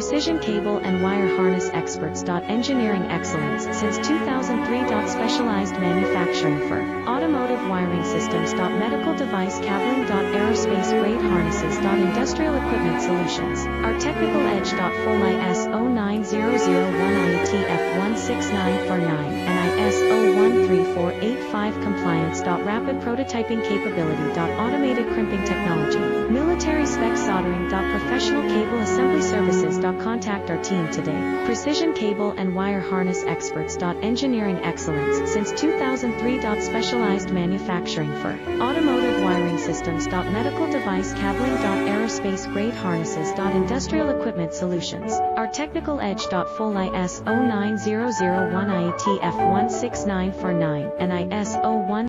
Precision cable and wire harness experts. Engineering excellence since 2003. Specialized manufacturing for automotive wiring systems. Medical device cabling. Aerospace grade harnesses. Industrial equipment solutions. Our technical edge. Full ISO 9001 IATF 16949 and ISO 13485 compliance. Rapid prototyping capability. Automated crimping technology. Military spec soldering. Professional cable assembly services. Contact our team today. Precision cable and wire harness experts. Engineering excellence since 2003. Specialized manufacturing for automotive wiring systems. Medical device cabling. Aerospace grade harnesses. Industrial equipment solutions. Our technical edge. Full ISO 9001 IATF 16949 and ISO 1